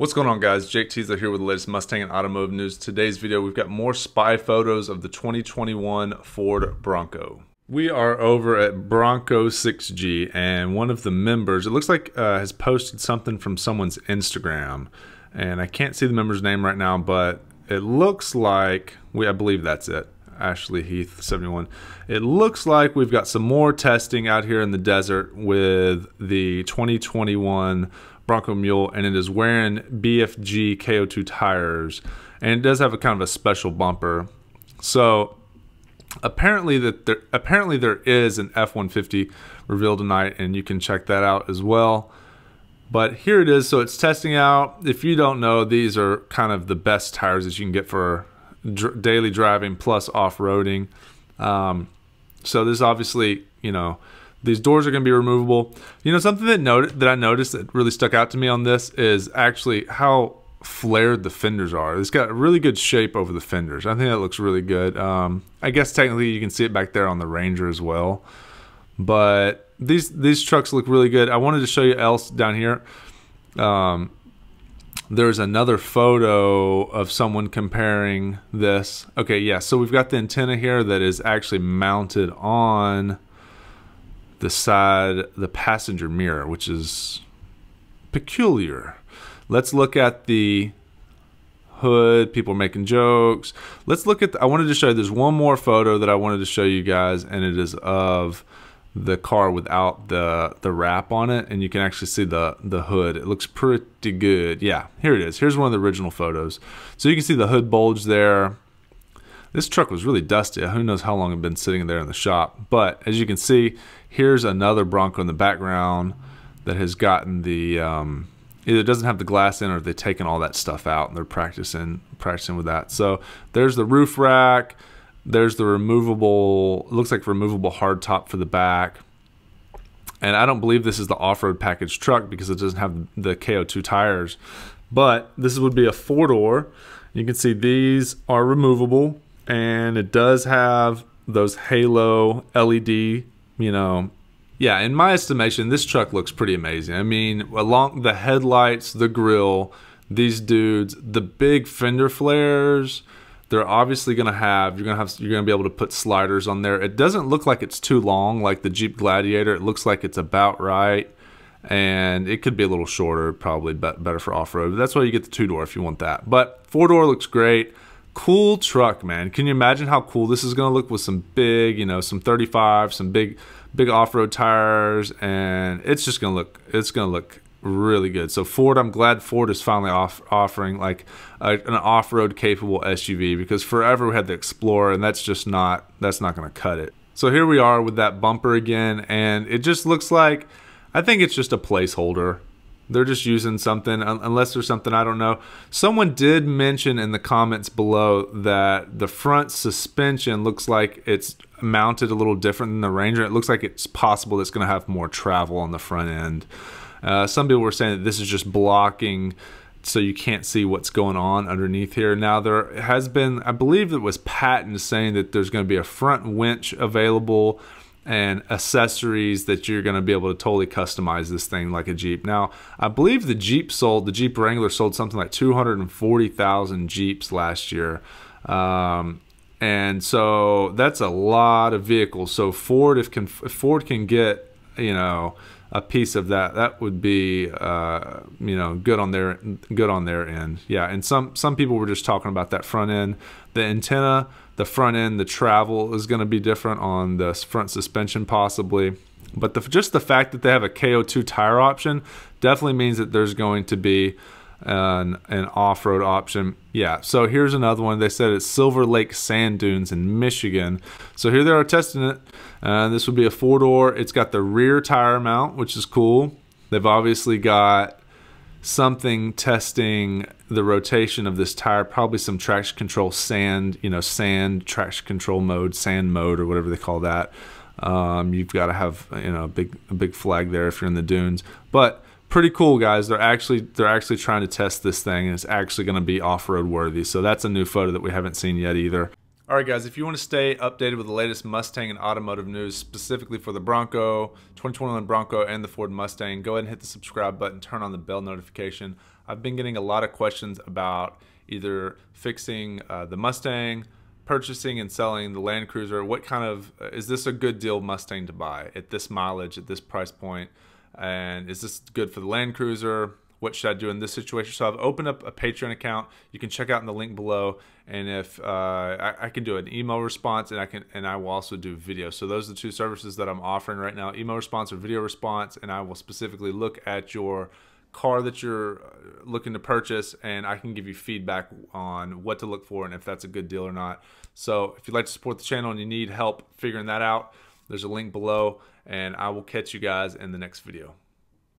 What's going on, guys? Jake Teasler here with the latest Mustang and automotive news. Today's video, we've got more spy photos of the 2021 Ford Bronco. We are over at Bronco 6G, and one of the members, it looks like has posted something from someone's Instagram, and I can't see the member's name right now, but it looks like, I believe that's it, Ashley Heath 71. It looks like we've got some more testing out here in the desert with the 2021 Bronco Mule, and it is wearing BFG K02 tires, and it does have a kind of a special bumper. So apparently there is an F-150 reveal tonight, and you can check that out as well. But here it is. So it's testing out. If you don't know, these are kind of the best tires that you can get for daily driving plus off-roading. So this obviously, you know, these doors are going to be removable. You know, something that I noticed that really stuck out to me on this is actually how flared the fenders are. It's got a really good shape over the fenders. I think that looks really good. I guess technically you can see it back there on the Ranger as well. But these trucks look really good. I wanted to show you else down here. There's another photo of someone comparing this. Okay, yeah, so we've got the antenna here that is actually mounted on the side, the passenger mirror, which is peculiar. Let's look at the hood. People are making jokes. Let's look at I wanted to show you, there's one more photo that I wanted to show you guys, and it is of the car without the wrap on it, and you can actually see the hood. It looks pretty good. Yeah, here it is. Here's one of the original photos. So you can see the hood bulge there. This truck was really dusty. Who knows how long it had been sitting there in the shop. But as you can see, here's another Bronco in the background that has gotten the either doesn't have the glass in, or they've taken all that stuff out and they're practicing with that. So there's the roof rack. There's the removable, looks like removable hardtop for the back. And I don't believe this is the off-road package truck because it doesn't have the K02 tires. But this would be a four-door. You can see these are removable, and it does have those halo LED, you know. Yeah, in my estimation, this truck looks pretty amazing. I mean, along the headlights, the grille, these dudes, the big fender flares, they're obviously gonna have, you're gonna be able to put sliders on there. It doesn't look like it's too long like the Jeep Gladiator. It looks like it's about right, and it could be a little shorter, probably better for off-road. That's why you get the two-door if you want that. But four-door looks great. Cool truck, man. Can you imagine how cool this is gonna look with some big, you know, some 35, some big off-road tires, and it's just gonna look really good. So Ford, I'm glad Ford is finally offering like an off-road capable SUV, because forever we had the Explorer, and that's not gonna cut it. So here we are with that bumper again, and it just looks like, I think it's just a placeholder. They're just using something, unless there's something I don't know. Someone did mention in the comments below that the front suspension looks like it's mounted a little different than the Ranger. It looks like it's possible it's going to have more travel on the front end. Some people were saying that this is just blocking so you can't see what's going on underneath here. Now there has been, I believe it was patent saying that there's going to be a front winch available and accessories that you're going to be able to totally customize this thing like a Jeep. Now, I believe the Jeep Wrangler sold something like 240,000 Jeeps last year. And so that's a lot of vehicles. So Ford, if Ford can get, you know, a piece of that, that would be, you know, good on their end. Yeah, and some people were just talking about that front end, the antenna, the front end, the travel is going to be different on the front suspension possibly. But just the fact that they have a K02 tire option definitely means that there's going to be an off-road option. Yeah, so here's another one. They said it's Silver Lake Sand Dunes in Michigan. So here they are testing it. This would be a four-door. It's got the rear tire mount, which is cool. They've obviously got something testing the rotation of this tire, probably some traction control sand, you know, sand traction control mode, sand mode, or whatever they call that. You've got to have, you know, a big flag there if you're in the dunes. But pretty cool, guys. They're actually trying to test this thing, and it's actually going to be off-road worthy. So that's a new photo that we haven't seen yet either. Alright guys, if you want to stay updated with the latest Mustang and automotive news, specifically for the Bronco, 2021 Bronco, and the Ford Mustang, go ahead and hit the subscribe button, turn on the bell notification. I've been getting a lot of questions about either fixing the Mustang, purchasing and selling the Land Cruiser. What kind of, is this a good deal Mustang to buy at this mileage, at this price point? And is this good for the Land Cruiser? What should I do in this situation? So I've opened up a Patreon account. You can check out in the link below. And if I can do an email response, and I will also do video. So those are the two services that I'm offering right now: email response or video response. And I will specifically look at your car that you're looking to purchase, and I can give you feedback on what to look for and if that's a good deal or not. So if you'd like to support the channel and you need help figuring that out, there's a link below, and I will catch you guys in the next video.